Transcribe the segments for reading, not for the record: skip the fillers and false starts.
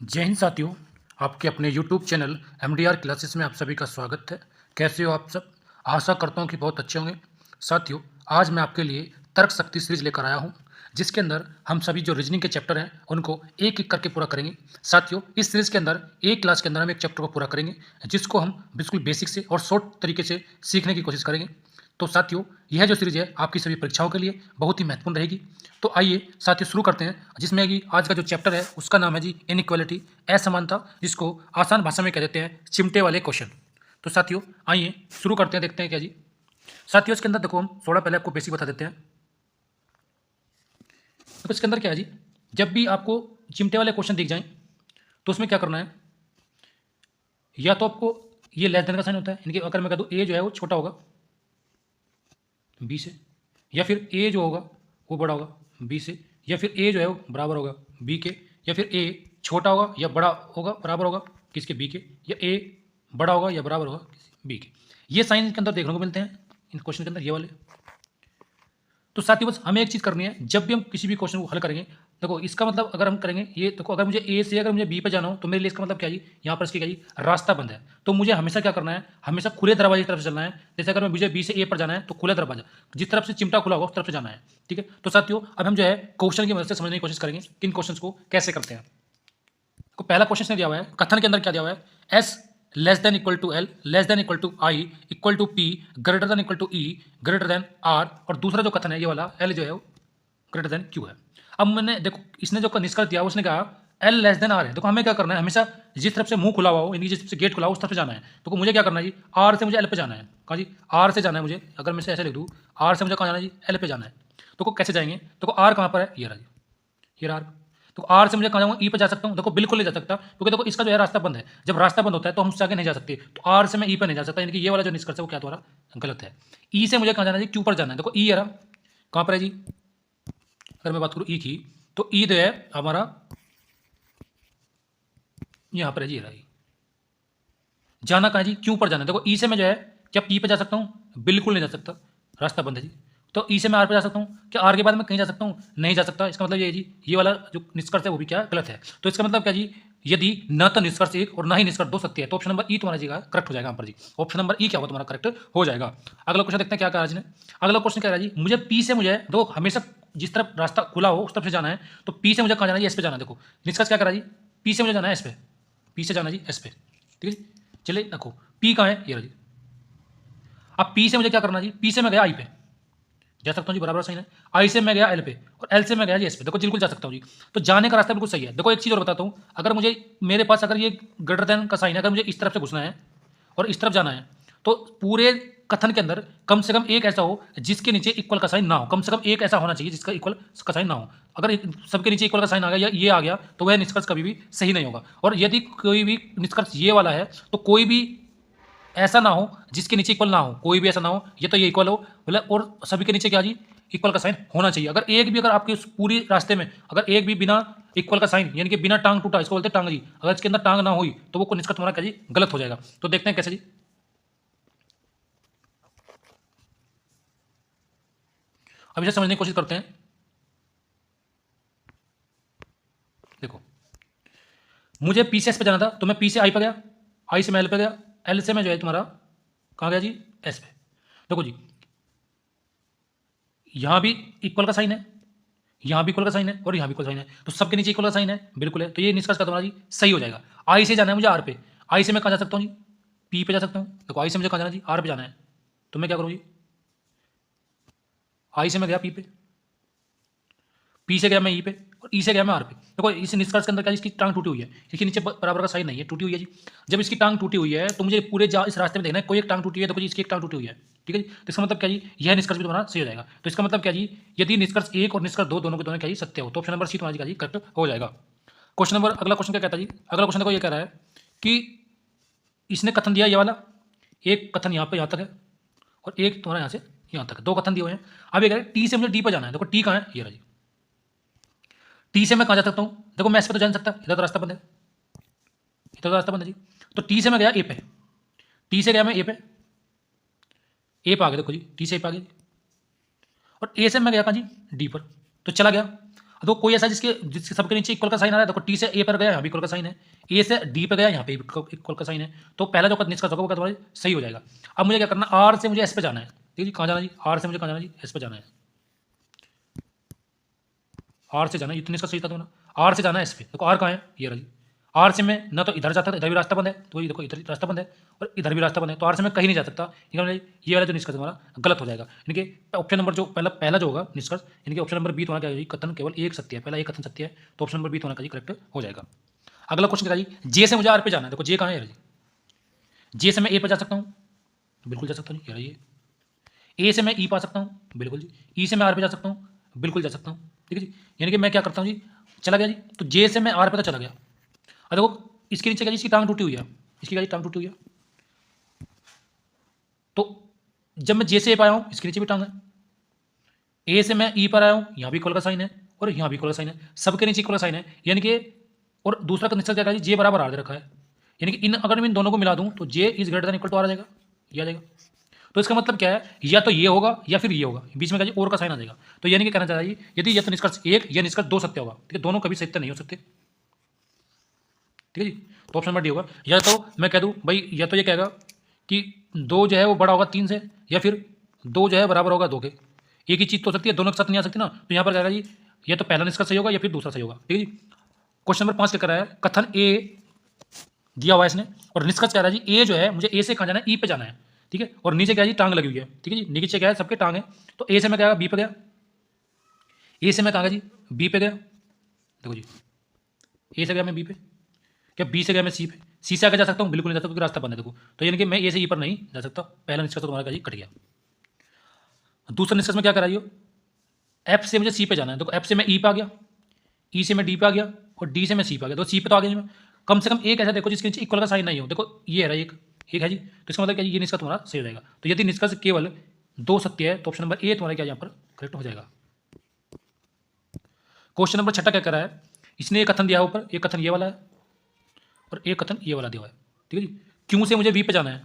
जय हिंद साथियों। आपके अपने यूट्यूब चैनल एमडीआर क्लासेस में आप सभी का स्वागत है। कैसे हो आप सब? आशा करता हूँ कि बहुत अच्छे होंगे। साथियों, आज मैं आपके लिए तर्क शक्ति सीरीज लेकर आया हूँ, जिसके अंदर हम सभी जो रीजनिंग के चैप्टर हैं उनको एक एक करके पूरा करेंगे। साथियों, इस सीरीज के अंदर एक क्लास के अंदर हम एक चैप्टर को पूरा करेंगे, जिसको हम बिल्कुल बेसिक से और शॉर्ट तरीके से सीखने की कोशिश करेंगे। तो साथियों, यह जो सीरीज है आपकी सभी परीक्षाओं के लिए बहुत ही महत्वपूर्ण रहेगी। तो आइए साथियों शुरू करते हैं, जिसमें कि आज का जो चैप्टर है उसका नाम है जी इनइक्वालिटी, असमानता, जिसको आसान भाषा में कह देते हैं चिमटे वाले क्वेश्चन। तो साथियों आइए शुरू करते हैं, देखते हैं क्या जी। साथियों इसके अंदर देखो, हम थोड़ा पहले आपको बेसिक बता देते हैं। तो इसके अंदर क्या है जी, जब भी आपको चिमटे वाले क्वेश्चन दिख जाएं तो उसमें क्या करना है, या तो आपको ये लेस देन का साइन होता है, यानी कि अगर मैं कह दूँ ए जो है वो छोटा होगा बी से, या फिर ए जो होगा वो बड़ा होगा बी से, या फिर ए जो है वो बराबर होगा बी के, या फिर ए छोटा होगा या बड़ा होगा बराबर होगा किसके बी के, या ए बड़ा होगा या बराबर होगा किसी बी के। ये साइन के अंदर देखने को मिलते हैं इन क्वेश्चन के अंदर, ये वाले। तो साथियों बस हमें एक चीज़ करनी है, जब भी हम किसी भी क्वेश्चन को हल करेंगे, देखो इसका मतलब अगर हम करेंगे ये, देखो अगर मुझे ए से अगर मुझे बी पे जाना हो तो मेरे लिए इसका मतलब क्या जी, यहाँ पर इसकी क्या जी, रास्ता बंद है। तो मुझे हमेशा क्या करना है, हमेशा खुले दरवाजे की तरफ से चलना है। जैसे अगर मुझे बी से ए पर जाना है तो खुला दरवाजा, जिस तरफ से चिमटा खुला होगा उस तरफ से जाना है। ठीक है, तो साथियों अब हम जो है क्वेश्चन की मदद से समझने की कोशिश करेंगे किन क्वेश्चन को कैसे करते हैं। को पहला क्वेश्चन दिया हुआ है, कथन के अंदर क्या दिया हुआ है, S less than equal to L less than equal to I equal to P greater than equal to E greater than R, और दूसरा जो कथन है ये वाला एल जो है वो ग्रेटर देन क्यू है। अब मैंने देखो इसने जो निष्कर्ष दिया उसने कहा एल लेस देन आर है। देखो हमें क्या करना है, हमेशा जिस तरफ से मुंह खुला हुआ हो, यानी जिस तरफ से गेट खुला हो उस तरफ से जाना है। तो मुझे क्या करना है जी, आर से मुझे एल पे जाना है। कहाँ जी, आर से जाना है मुझे। अगर मैं इसे ऐसे लिख दूँ, आर से मुझे कहाँ जाना है जी, एल पे जाना है। तो कैसे जाएंगे, देखो आर कहाँ पर है, ये रहा जी, ये रहा आर। तो आर से मुझे कहाँ जाऊँगा, ई पे जा सकता हूँ? देखो बिल्कुल नहीं जा सकता, क्योंकि देखो इसका जो है रास्ता बंद है। जब रास्ता बंद होता है तो हम उससे आगे नहीं जा सकते। तो आर से मैं ई पे नहीं जा सकता, यानी कि ये वाला जो निष्कर्ष है वो क्या द्वारा गलत है। ई से मुझे कहाँ जाना है जी, क्यू पर जाना है। देखो ई है रहा, कहाँ पर है जी, अगर मैं बात करूँ ई की, तो ई जो है हमारा यहाँ पर है जी, ये रहा ई। जाना कहाँ है जी, क्यू पर जाना है। देखो ई से मैं जो है क्या पी पे जा सकता हूँ, बिल्कुल नहीं जा सकता, रास्ता बंद है जी। तो ई से मैं आर पे जा सकता हूँ, क्या आर के बाद मैं कहीं जा सकता हूँ, नहीं जा सकता। इसका मतलब ये है जी, ये वाला जो निष्कर्ष है वो भी क्या गलत है। तो इसका मतलब क्या जी, यदि न तो निष्कर्ष एक और ना ही निष्कर्ष दो सत्य है तो ऑप्शन नंबर ई तुम्हारा जी करेक्ट हो जाएगा यहाँ पर जी। ऑप्शन नंबर ई क्या होगा तुम्हारा करेक्ट हो जाएगा। अगला क्वेश्चन देखते हैं क्या कहा जी ने। अगला क्वेश्चन क्या है जी, मुझे पी से मुझे दो हमेशा जिस तरफ रास्ता खुला हो उस तरफ से जाना है। तो पी से मुझे कहाँ जाना है, एस पे जाना है। देखो निष्कर्ष क्या करा जी, पी से मुझे जाना है एस पे, पी से जाना है जी एस पे। ठीक है जी, चलिए देखो पी कहाँ है, ये रहा जी। अब पी से मुझे क्या करना है जी, पी से मैं गया आई पे, जा सकता हूँ जी, बराबर सही है। आई से मैं गया एल पे, और एल से मैं गया जी एस पे। देखो बिल्कुल जा सकता हूँ जी। तो जाने का रास्ता बिल्कुल सही है। देखो एक चीज़ और बताता हूँ, अगर मुझे मेरे पास अगर ये ग्रेटर देन का साइन है, अगर मुझे इस तरफ से घुसना है और इस तरफ जाना है, तो पूरे कथन के अंदर कम से कम एक ऐसा हो जिसके नीचे इक्वल का साइन ना हो। कम से कम एक ऐसा होना चाहिए जिसका इक्वल का साइन ना हो। अगर सबके नीचे इक्वल का साइन आ गया या ये आ गया तो वह निष्कर्ष कभी भी सही नहीं होगा। और यदि कोई भी निष्कर्ष ये वाला है तो कोई भी ऐसा ना हो जिसके नीचे इक्वल ना हो, कोई भी ऐसा ना हो, ये तो ये इक्वल हो मतलब, और सभी के नीचे क्या जी, इक्वल का साइन होना चाहिए। अगर एक भी, अगर आपके उस पूरी रास्ते में अगर एक भी बिना इक्वल का साइन, यानी कि बिना टांग टूटा, इसको बोलते हैं टांग जी, अगर इसके अंदर टांग ना हुई तो वो निष्कर्ष तुम्हारा क्या जी गलत हो जाएगा। तो देखते हैं कैसे जी। अब इसे समझने की कोशिश करते हैं। देखो मुझे पी से एस पे जाना था, तो मैं पी से आई पे गया, आई से मैं एल पे गया, एल से मैं जो है तुम्हारा कहाँ गया जी, एस पे। देखो जी यहाँ भी इक्वल का साइन है, यहाँ भी इक्वल का साइन है, और यहाँ भी इक्वल साइन है, तो सबके नीचे इक्वल का साइन है, बिल्कुल है। तो ये निष्कर्ष का तुम्हारा जी सही हो जाएगा। आई से जाना है मुझे आर पे, आई से मैं कहाँ जा सकता हूँ जी, पी पे जा सकता हूँ। देखो आई से मुझे कहाँ जाना जी, आर पे जाना है। तो मैं क्या करूँ जी, आई से मैं गया पी से गया मैं ई पे, और ई से गया मैं आर पे। देखो इस निष्कर्ष के अंदर क्या, इसकी टांग टूटी हुई है, इसके नीचे बराबर का साइन नहीं है, टूटी हुई है जी। जब इसकी टांग टूटी हुई है तो मुझे पूरे इस रास्ते में देखना है, कोई एक टांग टूटी है, देखो जी इसकी एक टांग टूटी हुई है। ठीक है जी, तो इसका मतलब क्या जी, यह निष्कर्ष भी तुम्हारा सही हो जाएगा। तो इसका मतलब क्या जी, यदि निष्कर्ष एक और निष्कर्ष दो दोनों के दोनों क्या जी सत्य हो तो ऑप्शन नंबर सी तुम्हारी क्या जी करेक्ट हो जाएगा। क्वेश्चन नंबर, अगला क्वेश्चन क्या कहता है जी, अगला क्वेश्चन देखो ये कह रहा है कि इसने कथन दिया ये वाला, एक कथन यहाँ पे यहाँ तक है और एक तुम्हारा यहाँ से यहाँ तक है, दो कथन दिए हुए हैं। अब ये कह रहे हैं टी से मुझे डी पर जाना है। देखो टी कहाँ है, ये रहा जी। टी से मैं कहाँ जा सकता हूँ, देखो मैं एस पे तो जा नहीं सकता, इधर तो रास्ता बंद है, इधर तो रास्ता बंद है जी। तो टी से मैं गया ए पे, टी से गया मैं ए पे, ए पे आ गया, देखो जी टी से ए पे आ गया जी। और ए से मैं गया कहाँ जी, डी पर, तो चला गया। तो कोई ऐसा जिसके जिसके सबके नीचे इक्वल का साइन आ रहा है, देखो टी से ए पर गया, यहाँ भी इक्वल का साइन है, ए से डी पे गया, यहाँ पे इक्वल का साइन है, तो पहला जो निष्कर्ष होगा वो तुम्हारा सही हो जाएगा। अब मुझे क्या करना, आर से मुझे एस पे जाना है, ठीक है जी, कहाँ जाना जी, आर से मुझे कहाँ जाना जी, एस पे जाना है, आर से जाना है, इतने निष्कर्ष सही था तुम्हारा, आर से जाना है एस पे, देखो आर कहाँ है, ये रहा जी, आर से मैं ना तो इधर जाता था, इधर भी रास्ता बंद है, तो ये देखो इधर रास्ता बंद है और इधर भी रास्ता बंद है, तो आर से मैं कहीं नहीं जा सकता, ये वाला जो निष्कर्ष हमारा गलत हो जाएगा। यानी कि ऑप्शन नंबर जो पहला जो होगा निष्कर्ष, यानी कि ऑप्शन नंबर बी तुम्हारा क्या है, कथन केवल एक सत्य है, पहला एक कथन सत्य है, तो ऑप्शन नंबर बी तुम्हारा करेक्ट हो जाएगा। अगला क्वेश्चन क्या जी, जे से मुझे आर पे जाना है, देखो जे कहाँ है जी, जे से मैं ए पे जा सकता हूँ, बिल्कुल जा सकता हूँ, ये रही ए से मैं ई पा सकता हूँ, बिल्कुल जी, ई से मैं आर पे जा सकता हूँ, बिल्कुल जा सकता हूँ, ठीक है जी। यानी कि मैं क्या करता हूँ जी, चला गया जी, तो जे से मैं आर पे तो चला गया, और देखो इसके नीचे क्या जी, इसकी टांग टूटी हुई है, इसकी क्या जी टांग टूटी हुई है, तो जब मैं जे से ए पे आया हूँ, इसके नीचे भी टांग है, ए से मैं ई पर आया हूँ, यहाँ भी इक्वल का साइन है और यहाँ भी इक्वल का साइन है, सबके नीचे इक्वल का साइन है, यानी कि और दूसरा का निश्चय क्या है, जे बराबर आर दे रखा है, यानी कि अगर मैं इन दोनों को मिला दूँ तो J is greater than equal to R आ जाएगा, ये आ जाएगा। तो इसका मतलब क्या है, या तो ये होगा या फिर ये होगा, बीच में क्या और का साइन आ जाएगा, तो यानी कि कहना चाहिए यदि यह तो निष्कर्ष एक या निष्कर्ष दो सत्य होगा, ठीक है, दोनों कभी सत्य नहीं हो सकते, ठीक है जी। तो ऑप्शन नंबर डी होगा, या तो मैं कह दूं भाई, या तो ये कहेगा कि दो जो है वो बड़ा होगा तीन से, या फिर दो जो है बराबर होगा दो के, एक ही चीज़ तो हो सकती है, दोनों के साथ नहीं आ सकती ना, तो यहाँ पर कहेगा जी या तो पहला निष्कर्ष सही होगा या फिर दूसरा सही होगा, ठीक है जी। क्वेश्चन नंबर 5 क्या कर रहा है, कथन ए दिया हुआ है इसने और निष्कर्ष कह रहा है जी ए जो है मुझे ए से कहाँ जाना है, ई पे जाना है, ठीक है, और नीचे क्या है जी टांग लगी हुई है, ठीक है जी, नीचे क्या है सबके टांग है, तो ए से मैं क्या बी पे गया, ए से मैं कहाँ गया जी बी पे गया, देखो जी ए से गया मैं बी पे, क्या बी से गया मैं सी पे, सी से आगे जा सकता हूँ, बिल्कुल नहीं जा सकता क्योंकि रास्ता बंद है, देखो तो यानी कि मैं ए से ई पर नहीं जा सकता, पहला निष्कर्ष तो तुम्हारा जी कट गया। दूसरा निष्कर्ष में क्या कराइए, एफ से मुझे सी पे जाना है, देखो एफ से मैं ई पे आ गया, ई से मैं डी पे आ गया और डी से मैं सी पे आ गया, तो सी पे तो आ गया मैं, कम से कम एक ऐसा देखो जिसके नीचे इक्वल का साइन नहीं हो, देखो ये है एक एक है जी, तो इसका मतलब क्या ये निष्कर्ष तुम्हारा सही हो जाएगा। तो यदि निष्कर्ष केवल दो सत्य है तो ऑप्शन नंबर ए तुम्हारा क्या यहाँ पर करेक्ट हो जाएगा। क्वेश्चन नंबर 6 क्या कर रहा है, इसने एक कथन दिया है ऊपर, एक कथन ये वाला है और एक कथन ये वाला दिया हुआ है, ठीक है जी। क्यों से मुझे वी पे जाना है,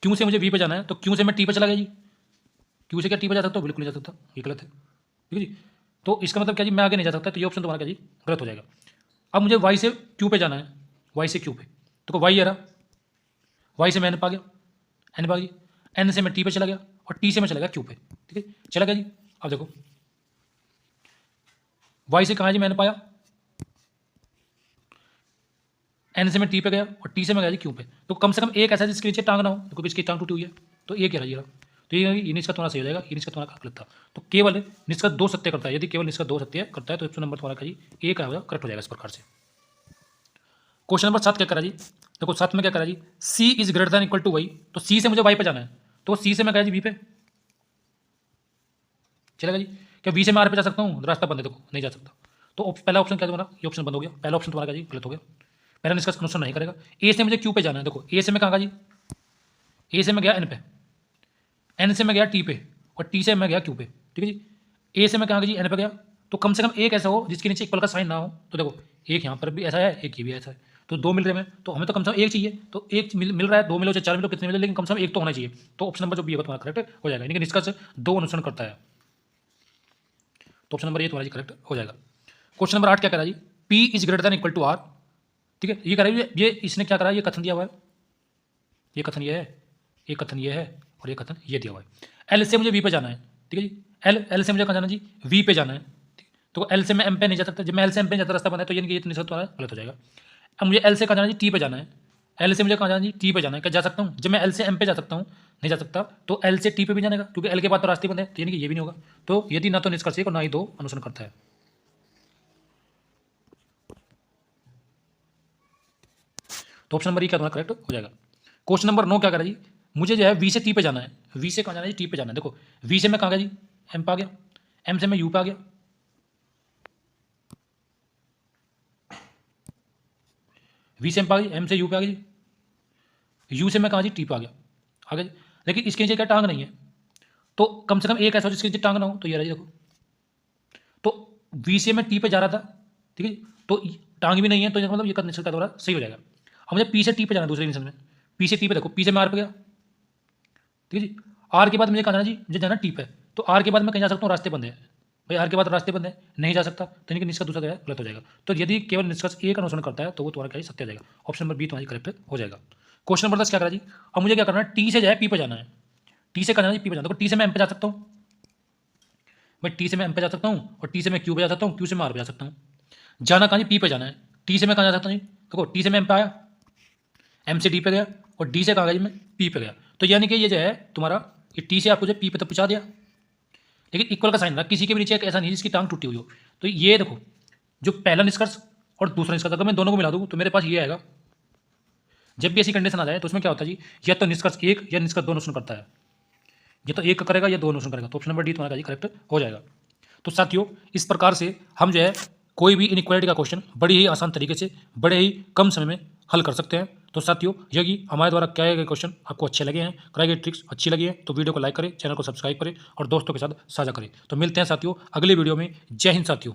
क्यों से मुझे वी पे जाना है, तो क्यों से मैं टी पे चला गया जी, क्यों से क्या टी पे जा सकता हूँ, बिल्कुल नहीं जा सकता, ये गलत है, ठीक है जी। तो इसका मतलब क्या जी मैं आगे नहीं जा सकता, तो ये ऑप्शन तुम्हारा क्या जी गलत हो जाएगा। अब मुझे वाई से क्यू पे जाना है, वाई से क्यू पे, तो वाई आ रहा, वाई से मैं एन पे आ गया, एन पे आ गई, एन से मैं टी पे चला गया और टी से मैं चला गया क्यू पे, ठीक है चला गया जी। अब देखो वाई से कहाँ जी मैंने पाया, एन से मैं टी पे गया और टी से मैं गया जी क्यू पे, तो कम से कम एक ऐसा जिसके नीचे टांग ना हो, देखो इसकी टांग टूटी हुई है, तो ये क्या रहा, तो ये निष्कर्ष तुम्हारा सही हो जाएगा, ये निष्कर्ष तुम्हारा गलत था। तो केवल निष्कर्ष दो सत्य करता है, यदि केवल निष्कर्ष दो सत्य करता है तो ऑप्शन नंबर तुम्हारा जी ए का होगा करेक्ट हो जाएगा इस प्रकार से। क्वेश्चन नंबर 7 क्या करा जी, देखो 7 में क्या करा जी, C is greater than equal to Y, तो सी से मुझे वाई पे जाना है, तो सी से मैं गया जी बी पे चलेगा जी, क्या बी से मैं आर पे जा सकता हूँ, रास्ता बंद है देखो नहीं जा सकता, तो पहला ऑप्शन क्या तुम्हारा, ये ऑप्शन बंद हो गया, पहला ऑप्शन तुम्हारा जी गलत हो गया, पहला निष्कर्ष अनुसरण नहीं करेगा। ए से मुझे क्यू पे जाना है, देखो ए से मैं कहाँ गया जी, ए से मैं गया एन पे, एन से मैं गया टी पे और टी से मैं गया क्यू पे, ठीक है जी। ए से मैं कहाँ गया जी एन पे गया, तो कम से कम एक ऐसा हो जिसके नीचे इक्वल का साइन ना हो, तो देखो एक यहाँ पर भी ऐसा है एक ये भी ऐसा है, तो दो मिल रहे हैं, तो हमें तो कम से कम एक चाहिए, तो एक मिल रहा है, दो मिलो चाहे चार मिलो कितने मिले, लेकिन कम से कम एक तो होना चाहिए, तो ऑप्शन नंबर जो बी होगा तुम्हारा करेक्ट हो जाएगा, यानी कि निष्कर्ष दो अनुसरण करता है, तो ऑप्शन नंबर ये तुम्हारा जी करेक्ट हो जाएगा। क्वेश्चन नंबर 8 क्या करा जी, P is greater than equal to R, ठीक है ये करा ये इसने क्या करा, ये कथन दिया हुआ है, ये कथन ये है, ये कथन ये है और ये कथन ये दिया हुआ है। एल से मुझे वी पे जाना है, ठीक है जी, एल से मुझे कहाँ जाना जी वी पे जाना है, तो एल से मैं एम पे नहीं जा सकता, जब मैं एल से एम पे जाता रास्ता बना है तो यानी कि ये निष्कर्ष तुम्हारा गलत हो जाएगा। अब मुझे एल से कहाँ जाना जी टी पे जाना है, एल से मुझे कहाँ जाना जी टी पे जाना है, क्या जा सकता हूँ, जब मैं एल से एम पे जा सकता हूँ नहीं जा सकता, तो एल से टी पे भी जाने का, क्योंकि एल के बाद तो रास्ते बंद है, तो यानी कि ये भी नहीं होगा, तो यदि ना तो निष्कर्ष एक और ना ही दो अनुसरण करता है। तो ऑप्शन नंबर ई क्या तुम्हारा करेक्ट हो जाएगा। क्वेश्चन नंबर 9 क्या करा जी, मुझे जो है वी से टी पे जाना है, वी से कहाँ जाना है जी टी पे जाना है, देखो वी से मैं कहाँ गया जी एम पे आ गया, एम से मैं यू पे आ गया, वी से एम पे आ गई, एम से यू पे आ गई, यू से मैं कहाँ जी टी पे आ गया, आ गया जी। लेकिन इसके नीचे क्या टांग नहीं है, तो कम से कम एक ऐसा हो जिसके नीचे टांग ना हो, तो ये रहा जी देखो, तो वी से मैं टी पे जा रहा था, ठीक है, तो टांग भी नहीं है, तो मतलब ये निश्चय का द्वारा सही हो जाएगा। अब मुझे पी से टी पे जाना है दूसरे निश्चय में, पी से टी पे, देखो पी से मैं आर पे गया, ठीक है जी, आर के बाद मुझे कहाँ जाना जी, मुझे जाना टी पे, तो आर के बाद मैं कहीं जा सकता हूँ रास्ते बंद है, भाई आर के बाद रास्ते बंद है, नहीं जा सकता, तो यानी कि निष्कर्ष दूसरा क्या है, गलत हो जाएगा। तो यदि केवल निष्कर्ष ए का अनुसरण करता है तो वो तुम्हारा क्या है, सत्य हो जाएगा। ऑप्शन नंबर बी तुम्हारी करेक्ट हो जाएगा। क्वेश्चन नंबर 10 क्या करा जी, अब मुझे क्या करना है, टी से जो है पी पे जाना है, टी से कहाँ जाना है, पी पे जाना है। देखो टी से मैं एम पे जा सकता हूँ भाई, टी से मैं एम पे जा सकता हूँ, और टी से मैं क्यू पे जा सकता हूँ, क्यू से मैं आर पे जा सकता हूँ। जाना कहाँ जी, पी पे जाना है। टी से मैं कहाँ जा सकता हूँ जी, देखो टी से मैं एम पे आया, एम से डी पे गया, और डी से कहाँ गया जी, मैं पी पे गया। तो यानी कि ये जो है तुम्हारा, ये टी से आपको जो पी पे तक पहुँचा दिया, लेकिन इक्वल का साइन था, किसी के भी नीचे एक ऐसा नहीं जिसकी टांग टूटी हुई हो। तो ये देखो, जो पहला निष्कर्ष और दूसरा निष्कर्ष, अगर मैं दोनों को मिला दूँ तो मेरे पास ये आएगा। जब भी ऐसी कंडीशन आ जाए तो उसमें क्या होता है जी, या तो निष्कर्ष एक या निष्कर्ष दो अनुसरण करता है, या तो एक का करेगा या दो अनुसरण करेगा। तो ऑप्शन नंबर डी तुम्हारा जी करेक्ट हो जाएगा। तो साथियों, इस प्रकार से हम जो है कोई भी इनइक्वालिटी का क्वेश्चन बड़ी ही आसान तरीके से, बड़े ही कम समय में हल कर सकते हैं। तो साथियों, यदि हमारे द्वारा किए गए क्वेश्चन आपको अच्छे लगे हैं, कराई गई ट्रिक्स अच्छी लगी है, तो वीडियो को लाइक करें, चैनल को सब्सक्राइब करें और दोस्तों के साथ साझा करें। तो मिलते हैं साथियों अगले वीडियो में। जय हिंद साथियों।